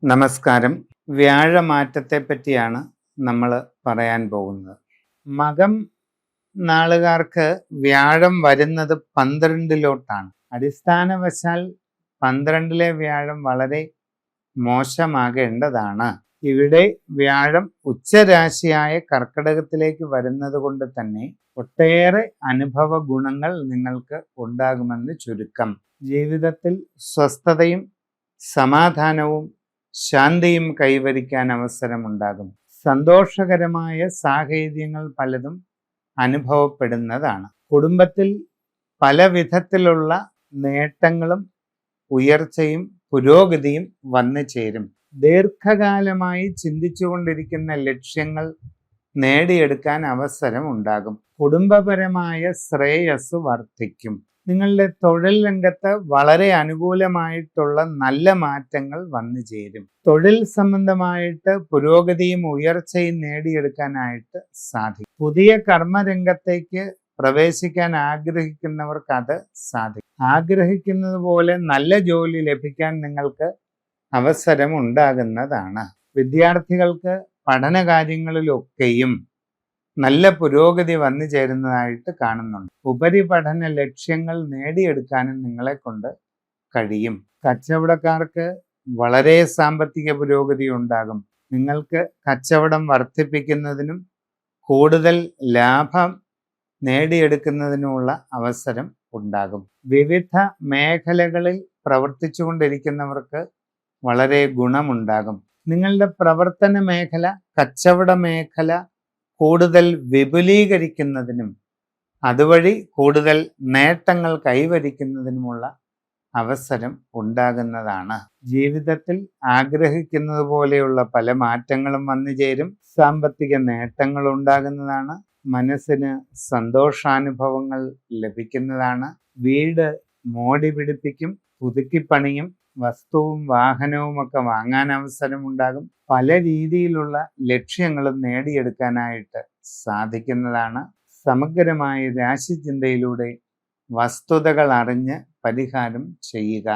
നമസ്കാരം. വ്യാഴമാറ്റത്തെ പറ്റിയാണ് നമ്മൾ പറയാൻ പോകുന്നത്. മകം നാളുകാർക്ക് വ്യാഴം വരുന്നത് 12-ലോട്ടാണ്. അടിസ്ഥാനവശാൽ 12-ലെ വ്യാഴം വളരെ മോശമാകേണ്ടതാണ്. ഇവിടെ വ്യാഴം ഉച്ചരാശിയായ കർക്കിടകത്തിലേക്ക് വരുന്നത് കൊണ്ട് തന്നെ ഒട്ടേറെ അനുഭവ ഗുണങ്ങൾ നിങ്ങൾക്ക് ഉണ്ടാകുമെന്ന് ചുരുക്കം. ജീവിതത്തിൽ സ്വസ്ഥതയും സമാധാനവും ശാന്തിയും കൈവരിക്കാൻ അവസരമുണ്ടാകും. സന്തോഷകരമായ സാഹചര്യങ്ങൾ പലതും അനുഭവപ്പെടുന്നതാണ്. കുടുംബത്തിൽ പല വിധത്തിലുള്ള നേട്ടങ്ങളും ഉയർച്ചയും പുരോഗതിയും വന്നു ചേരും. ദീർഘകാലമായി ചിന്തിച്ചുകൊണ്ടിരിക്കുന്ന ലക്ഷ്യങ്ങൾ നേടിയെടുക്കാൻ അവസരം ഉണ്ടാകും. കുടുംബപരമായ ശ്രേയസ് വർദ്ധിക്കും. നിങ്ങളുടെ തൊഴിൽ രംഗത്ത് വളരെ അനുകൂലമായിട്ടുള്ള നല്ല മാറ്റങ്ങൾ വന്നു ചേരും. തൊഴിൽ സംബന്ധമായിട്ട് പുരോഗതിയും ഉയർച്ചയും നേടിയെടുക്കാനായിട്ട് സാധിക്കും. പുതിയ കർമ്മരംഗത്തേക്ക് പ്രവേശിക്കാൻ ആഗ്രഹിക്കുന്നവർക്ക് അത് സാധിക്കും. ആഗ്രഹിക്കുന്നത് പോലെ നല്ല ജോലി ലഭിക്കാൻ നിങ്ങൾക്ക് അവസരം ഉണ്ടാകുന്നതാണ്. വിദ്യാർത്ഥികൾക്ക് പഠനകാര്യങ്ങളിലൊക്കെയും നല്ല പുരോഗതി വന്നു ചേരുന്നതായിട്ട് കാണുന്നുണ്ട്. ഉപരിപഠന ലക്ഷ്യങ്ങൾ നേടിയെടുക്കാനും നിങ്ങളെ കൊണ്ട് കഴിയും. കച്ചവടക്കാർക്ക് വളരെ സാമ്പത്തിക പുരോഗതി ഉണ്ടാകും. നിങ്ങൾക്ക് കച്ചവടം വർദ്ധിപ്പിക്കുന്നതിനും കൂടുതൽ ലാഭം നേടിയെടുക്കുന്നതിനുമുള്ള അവസരം ഉണ്ടാകും. വിവിധ മേഖലകളിൽ പ്രവർത്തിച്ചു കൊണ്ടിരിക്കുന്നവർക്ക് വളരെ ഗുണമുണ്ടാകും. നിങ്ങളുടെ പ്രവർത്തന മേഖല, കച്ചവട മേഖല കൂടുതൽ വിപുലീകരിക്കുന്നതിനും അതുവഴി കൂടുതൽ നേട്ടങ്ങൾ കൈവരിക്കുന്നതിനുമുള്ള അവസരം ഉണ്ടാകുന്നതാണ്. ജീവിതത്തിൽ ആഗ്രഹിക്കുന്നത് പോലെയുള്ള പല മാറ്റങ്ങളും വന്നു ചേരും. സാമ്പത്തിക നേട്ടങ്ങൾ ഉണ്ടാകുന്നതാണ്. മനസ്സിന് സന്തോഷാനുഭവങ്ങൾ ലഭിക്കുന്നതാണ്. വീട് മോടി പിടിപ്പിക്കും, പുതുക്കിപ്പണിയും, വസ്തുവും വാഹനവും ഒക്കെ വാങ്ങാൻ അവസരമുണ്ടാകും. പല രീതിയിലുള്ള ലക്ഷ്യങ്ങളും നേടിയെടുക്കാനായിട്ട് സാധിക്കുന്നതാണ്. സമഗ്രമായ രാശിചിന്തയിലൂടെ വസ്തുതകൾ അറിഞ്ഞ് പരിഹാരം ചെയ്യുക.